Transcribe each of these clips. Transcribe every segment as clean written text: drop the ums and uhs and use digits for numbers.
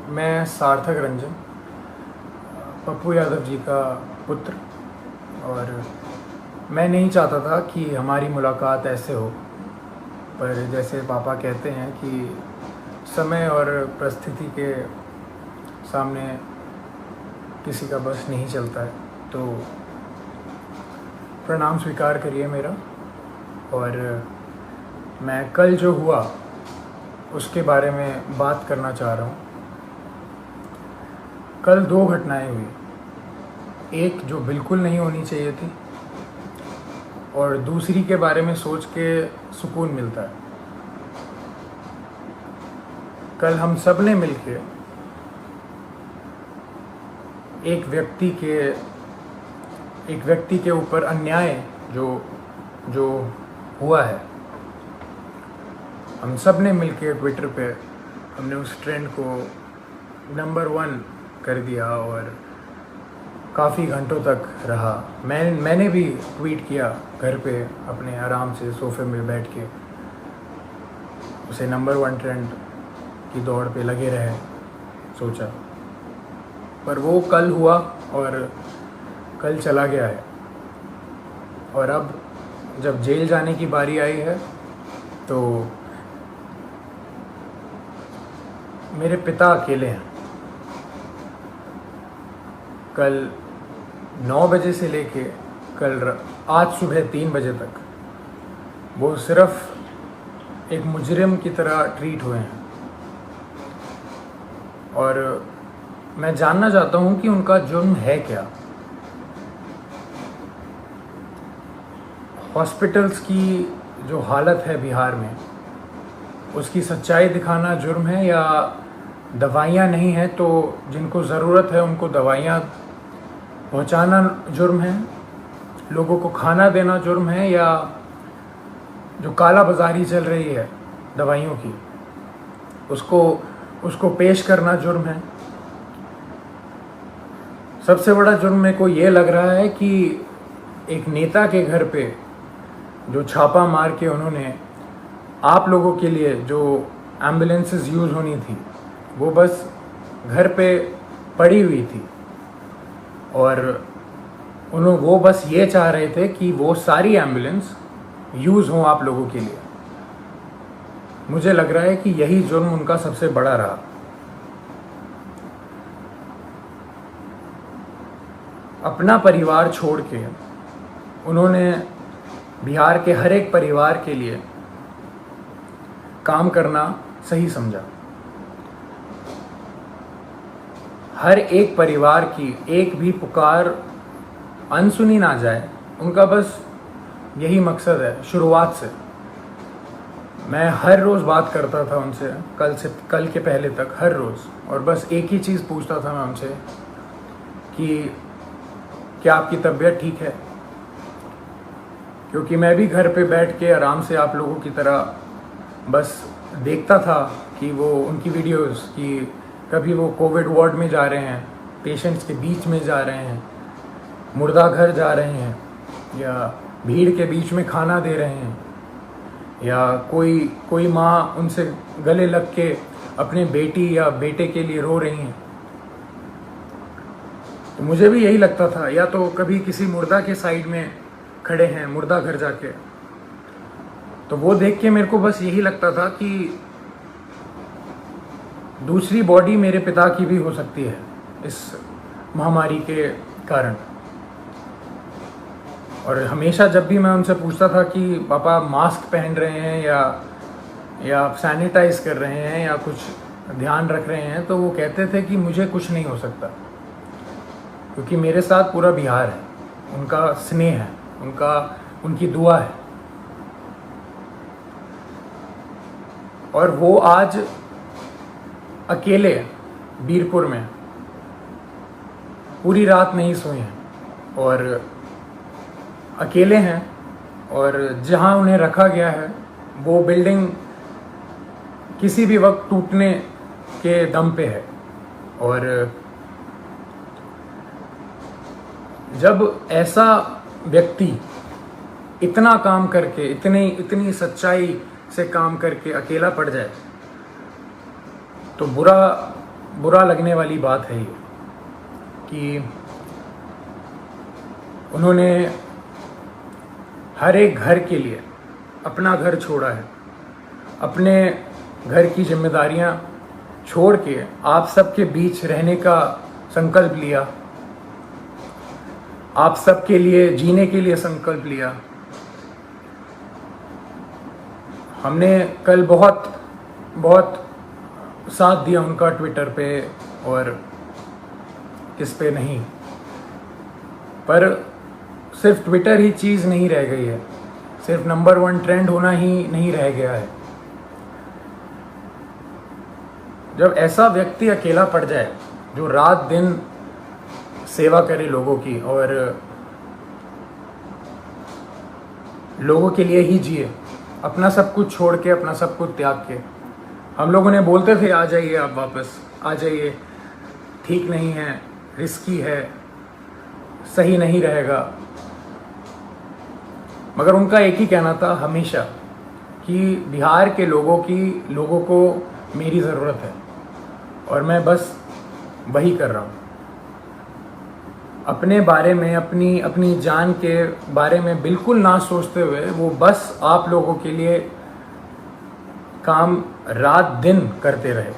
मैं सार्थक रंजन, पप्पू यादव जी का पुत्र, और मैं नहीं चाहता था कि हमारी मुलाकात ऐसे हो, पर जैसे पापा कहते हैं कि समय और परिस्थिति के सामने किसी का बस नहीं चलता है, तो प्रणाम स्वीकार करिए मेरा। और मैं कल जो हुआ उसके बारे में बात करना चाह रहा हूँ। कल दो घटनाएं हुई, एक जो बिल्कुल नहीं होनी चाहिए थी और दूसरी के बारे में सोच के सुकून मिलता है। कल हम सब ने मिलके एक व्यक्ति के ऊपर अन्याय जो हुआ है, हम सब ने मिलके ट्विटर पे हमने उस ट्रेंड को नंबर 1 कर दिया और काफ़ी घंटों तक रहा। मैंने भी ट्वीट किया घर पे अपने आराम से सोफे में बैठ के, उसे नंबर 1 ट्रेंड की दौड़ पे लगे रहे सोचा। पर वो कल हुआ और कल चला गया है, और अब जब जेल जाने की बारी आई है तो मेरे पिता अकेले हैं। कल 9 बजे से लेके आज सुबह 3 बजे तक वो सिर्फ एक मुजरिम की तरह ट्रीट हुए हैं, और मैं जानना चाहता हूँ कि उनका जुर्म है क्या। हॉस्पिटल्स की जो हालत है बिहार में, उसकी सच्चाई दिखाना जुर्म है, या दवाइयाँ नहीं हैं तो जिनको ज़रूरत है उनको दवाइयाँ पहुँचाना जुर्म है, लोगों को खाना देना जुर्म है, या जो काला बाजारी चल रही है दवाइयों की उसको पेश करना जुर्म है। सबसे बड़ा जुर्म मेरे को ये लग रहा है कि एक नेता के घर पे जो छापा मार के उन्होंने आप लोगों के लिए जो एम्बुलेंसेस यूज़ होनी थी वो बस घर पे पड़ी हुई थी, और वो बस ये चाह रहे थे कि वो सारी एम्बुलेंस यूज़ हों आप लोगों के लिए। मुझे लग रहा है कि यही जुर्म उनका सबसे बड़ा रहा। अपना परिवार छोड़ के उन्होंने बिहार के हर एक परिवार के लिए काम करना सही समझा। हर एक परिवार की एक भी पुकार अनसुनी ना जाए, उनका बस यही मकसद है। शुरुआत से मैं हर रोज़ बात करता था उनसे, कल के पहले तक हर रोज़, और बस एक ही चीज़ पूछता था मैं उनसे कि क्या आपकी तबीयत ठीक है, क्योंकि मैं भी घर पे बैठ के आराम से आप लोगों की तरह बस देखता था कि वो उनकी वीडियोस कि कभी वो कोविड वार्ड में जा रहे हैं, पेशेंट्स के बीच में जा रहे हैं, मुर्दा घर जा रहे हैं, या भीड़ के बीच में खाना दे रहे हैं, या कोई माँ उनसे गले लग के अपने बेटी या बेटे के लिए रो रही हैं। तो मुझे भी यही लगता था, या तो कभी किसी मुर्दा के साइड में खड़े हैं मुर्दा घर जाके, तो वो देख के मेरे को बस यही लगता था कि दूसरी बॉडी मेरे पिता की भी हो सकती है इस महामारी के कारण। और हमेशा जब भी मैं उनसे पूछता था कि पापा मास्क पहन रहे हैं या सैनिटाइज कर रहे हैं या कुछ ध्यान रख रहे हैं, तो वो कहते थे कि मुझे कुछ नहीं हो सकता, क्योंकि मेरे साथ पूरा बिहार है, उनका स्नेह है, उनकी दुआ है। और वो आज अकेले बीरपुर में पूरी रात नहीं सोए हैं, और अकेले हैं, और जहां उन्हें रखा गया है वो बिल्डिंग किसी भी वक्त टूटने के दम पे है। और जब ऐसा व्यक्ति इतना काम करके, इतनी सच्चाई से काम करके अकेला पड़ जाए, तो बुरा बुरा लगने वाली बात है ये कि उन्होंने हर एक घर के लिए अपना घर छोड़ा है, अपने घर की जिम्मेदारियां छोड़ के आप सबके बीच रहने का संकल्प लिया, आप सबके लिए जीने के लिए संकल्प लिया। हमने कल बहुत बहुत साथ दिया उनका ट्विटर पे और इस पे नहीं, पर सिर्फ ट्विटर ही चीज़ नहीं रह गई है, सिर्फ नंबर 1 ट्रेंड होना ही नहीं रह गया है। जब ऐसा व्यक्ति अकेला पड़ जाए जो रात दिन सेवा करे लोगों की और लोगों के लिए ही जिए, अपना सब कुछ छोड़ के, अपना सब कुछ त्याग के। हम लोगों ने बोलते थे आ जाइए, आप वापस आ जाइए, ठीक नहीं है, रिस्की है, सही नहीं रहेगा, मगर उनका एक ही कहना था हमेशा कि बिहार के लोगों को मेरी ज़रूरत है और मैं बस वही कर रहा हूँ। अपने बारे में, अपनी जान के बारे में बिल्कुल ना सोचते हुए वो बस आप लोगों के लिए काम रात दिन करते रहे।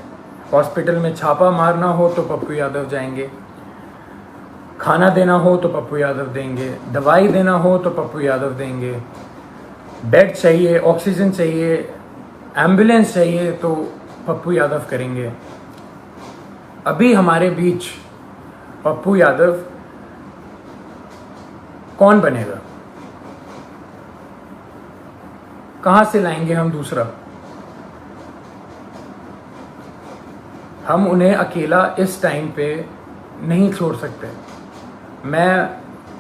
हॉस्पिटल में छापा मारना हो तो पप्पू यादव जाएंगे, खाना देना हो तो पप्पू यादव देंगे, दवाई देना हो तो पप्पू यादव देंगे, बेड चाहिए, ऑक्सीजन चाहिए, एम्बुलेंस चाहिए तो पप्पू यादव करेंगे। अभी हमारे बीच पप्पू यादव कौन बनेगा? कहां से लाएंगे हम दूसरा? हम उन्हें अकेला इस टाइम पे नहीं छोड़ सकते। मैं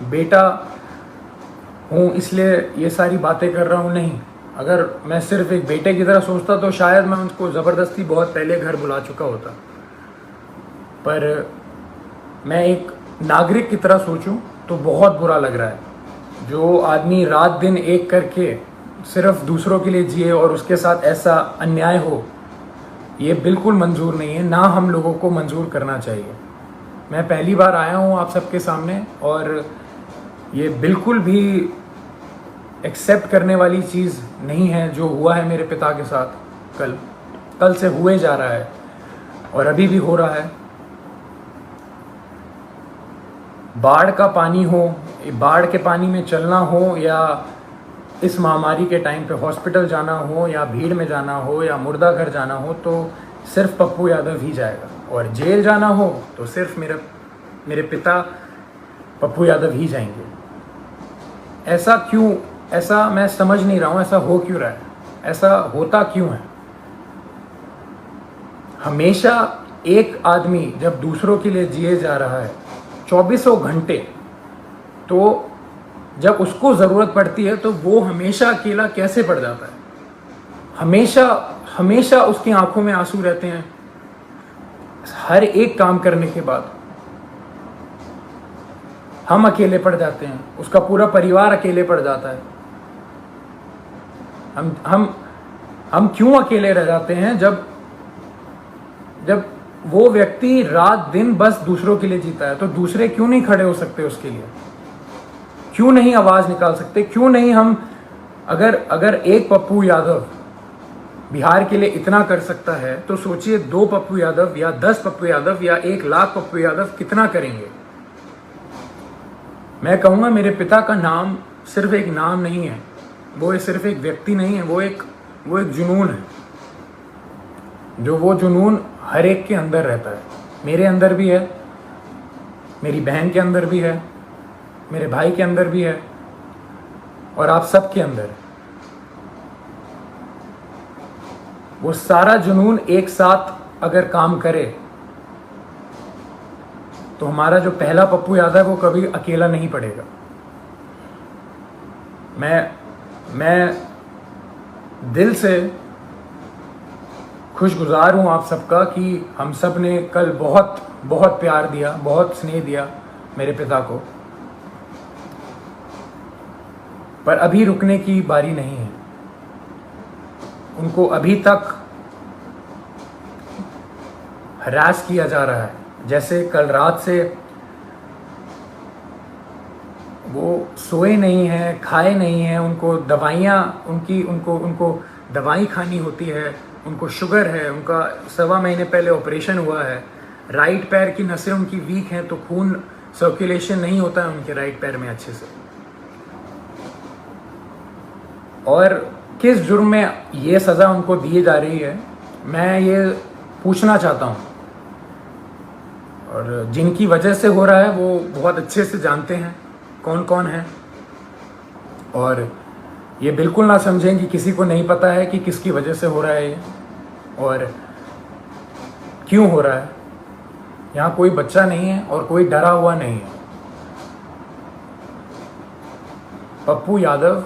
बेटा हूँ इसलिए ये सारी बातें कर रहा हूँ, नहीं। अगर मैं सिर्फ एक बेटे की तरह सोचता तो शायद मैं उनको ज़बरदस्ती बहुत पहले घर बुला चुका होता, पर मैं एक नागरिक की तरह सोचूं तो बहुत बुरा लग रहा है। जो आदमी रात दिन एक करके सिर्फ दूसरों के लिए जिए और उसके साथ ऐसा अन्याय हो, ये बिल्कुल मंजूर नहीं है, ना हम लोगों को मंजूर करना चाहिए। मैं पहली बार आया हूँ आप सबके सामने और ये बिल्कुल भी एक्सेप्ट करने वाली चीज़ नहीं है जो हुआ है मेरे पिता के साथ। कल से हुए जा रहा है और अभी भी हो रहा है। बाढ़ का पानी हो, बाढ़ के पानी में चलना हो, या इस महामारी के टाइम पे हॉस्पिटल जाना हो, या भीड़ में जाना हो, या मुर्दा घर जाना हो, तो सिर्फ पप्पू यादव ही जाएगा। और जेल जाना हो तो सिर्फ मेरे पिता पप्पू यादव ही जाएंगे। ऐसा क्यों? ऐसा मैं समझ नहीं रहा हूँ, ऐसा हो क्यों रहा है? ऐसा होता क्यों है? हमेशा एक आदमी जब दूसरों के लिए जिए जा रहा है 24 घंटे, तो जब उसको ज़रूरत पड़ती है तो वो हमेशा अकेला कैसे पड़ जाता है? हमेशा उसकी आंखों में आंसू रहते हैं हर एक काम करने के बाद। हम अकेले पड़ जाते हैं, उसका पूरा परिवार अकेले पड़ जाता है। हम क्यों अकेले रह जाते हैं जब वो व्यक्ति रात दिन बस दूसरों के लिए जीता है? तो दूसरे क्यों नहीं खड़े हो सकते उसके लिए? क्यों नहीं आवाज निकाल सकते? क्यों नहीं हम, अगर एक पप्पू यादव बिहार के लिए इतना कर सकता है तो सोचिए 2 पप्पू यादव या 10 पप्पू यादव या 1 लाख पप्पू यादव कितना करेंगे। मैं कहूँगा मेरे पिता का नाम सिर्फ एक नाम नहीं है, वो सिर्फ एक व्यक्ति नहीं है, वो एक जुनून है। वो जुनून हर एक के अंदर रहता है। मेरे अंदर भी है, मेरी बहन के अंदर भी है, मेरे भाई के अंदर भी है, और आप सब के अंदर है। वो सारा जुनून एक साथ अगर काम करे तो हमारा जो पहला पप्पू यादव है वो कभी अकेला नहीं पड़ेगा। मैं दिल से खुशगुजार हूँ आप सबका कि हम सब ने कल बहुत बहुत प्यार दिया, बहुत स्नेह दिया मेरे पिता को, पर अभी रुकने की बारी नहीं है। उनको अभी तक हरास किया जा रहा है। जैसे कल रात से वो सोए नहीं हैं, खाए नहीं हैं, उनको दवाइयाँ उनको दवाई खानी होती है, उनको शुगर है, उनका 1.25 महीने पहले ऑपरेशन हुआ है, राइट पैर की नसें उनकी वीक हैं तो खून सर्कुलेशन नहीं होता है उनके राइट पैर में अच्छे से। और किस जुर्म में ये सज़ा उनको दी जा रही है, मैं ये पूछना चाहता हूँ। और जिनकी वजह से हो रहा है वो बहुत अच्छे से जानते हैं कौन कौन है, और ये बिल्कुल ना समझें कि किसी को नहीं पता है कि किसकी वजह से हो रहा है ये और क्यों हो रहा है। यहाँ कोई बच्चा नहीं है और कोई डरा हुआ नहीं है। पप्पू यादव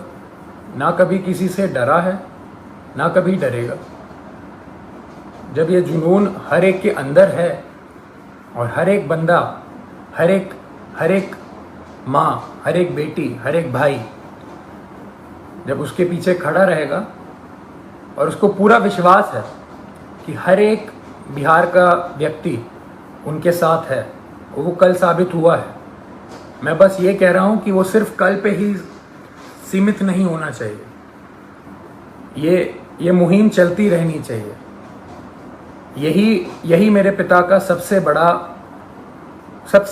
ना कभी किसी से डरा है, ना कभी डरेगा। जब ये जुनून हर एक के अंदर है और हर एक बंदा, हर एक माँ, हर एक बेटी, हर एक भाई जब उसके पीछे खड़ा रहेगा और उसको पूरा विश्वास है कि हर एक बिहार का व्यक्ति उनके साथ है, वो कल साबित हुआ है। मैं बस ये कह रहा हूँ कि वो सिर्फ कल पे ही सीमित नहीं होना चाहिए, ये मुहिम चलती रहनी चाहिए। यही मेरे पिता का सबसे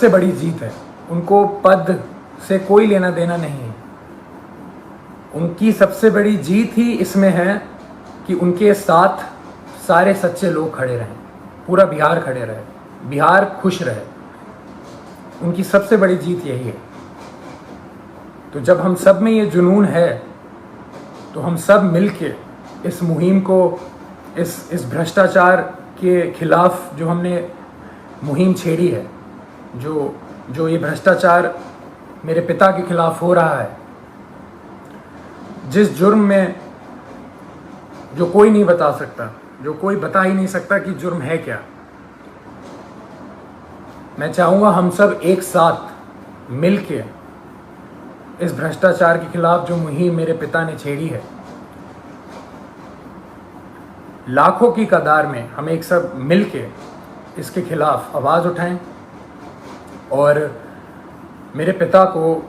बड़ी जीत है। उनको पद से कोई लेना देना नहीं है। उनकी सबसे बड़ी जीत ही इसमें है कि उनके साथ सारे सच्चे लोग खड़े रहें, पूरा बिहार खड़े रहे, बिहार खुश रहे। उनकी सबसे बड़ी जीत यही है। तो जब हम सब में ये जुनून है तो हम सब मिलके इस मुहिम को, इस भ्रष्टाचार के खिलाफ जो हमने मुहिम छेड़ी है, जो ये भ्रष्टाचार मेरे पिता के खिलाफ हो रहा है, जिस जुर्म में जो कोई नहीं बता सकता, जो कोई बता ही नहीं सकता कि जुर्म है क्या, मैं चाहूँगा हम सब एक साथ मिलके इस भ्रष्टाचार के खिलाफ जो मुहिम मेरे पिता ने छेड़ी है, लाखों की कतार में हम एक सब मिलके इसके खिलाफ आवाज़ उठाएं और मेरे पिता को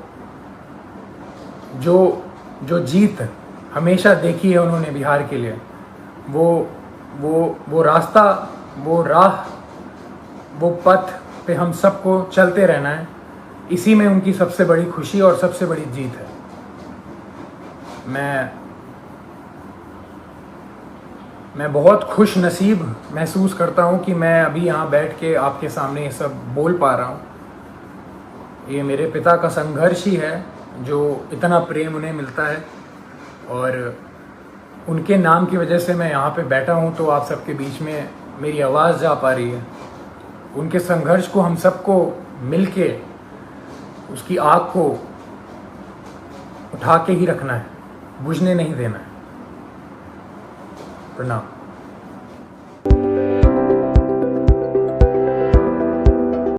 जो जीत हमेशा देखी है उन्होंने बिहार के लिए, वो रास्ता, वो राह, वो पथ पे हम सबको चलते रहना है। इसी में उनकी सबसे बड़ी खुशी और सबसे बड़ी जीत है। मैं बहुत खुश नसीब महसूस करता हूँ कि मैं अभी यहाँ बैठ के आपके सामने ये सब बोल पा रहा हूँ। ये मेरे पिता का संघर्ष ही है जो इतना प्रेम उन्हें मिलता है, और उनके नाम की वजह से मैं यहाँ पे बैठा हूँ तो आप सबके बीच में मेरी आवाज़ जा पा रही है। उनके संघर्ष को हम सबको मिलके उसकी आग को उठा के ही रखना है, बुझने नहीं देना है। प्रणाम।